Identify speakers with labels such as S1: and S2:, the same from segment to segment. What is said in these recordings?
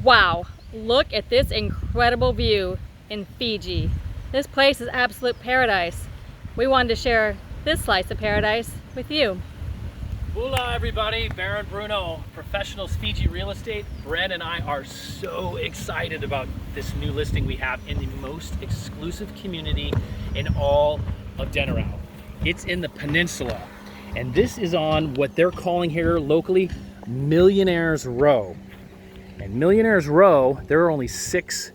S1: Wow, look at this incredible view in Fiji. This place is absolute paradise. We wanted to share this slice of paradise with you.
S2: Hola everybody, Baron Bruno, Professionals FIJI Real Estate. Brent and I are so excited about this new listing we have in the most exclusive community in all of Denarau. It's in the peninsula, and this is on what they're calling here locally Millionaire'S Row. And Millionaire'S Row, there are only 6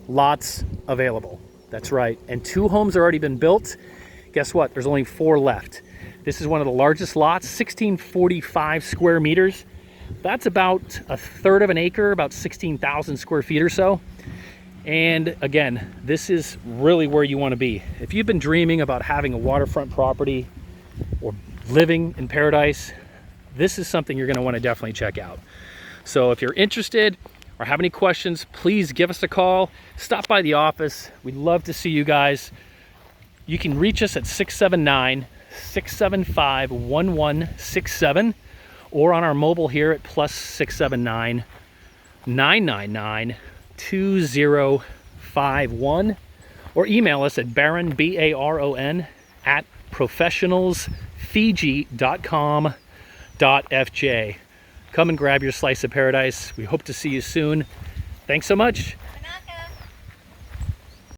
S2: lots available. That's right, and 2 homes have already been built. Guess what? There's only 4 left. This is one of the largest lots, 1645 square meters. That's about 1/3 of an acre, about 16,000 square feet or so. And again, this is really where you want to be. If you've been dreaming about having a waterfront property or living in paradise, this is something you're going to want to definitely check out. So if you're interested or have any questions, please give us a call. Stop by the office. We'd love to see you guys. You can reach us at 679-675-1167 or on our mobile here at +679 999 2051, or email us at Baron, BARON, at professionalsfiji.com.fj. Come and grab your slice of paradise. We hope to see you soon. Thanks so much.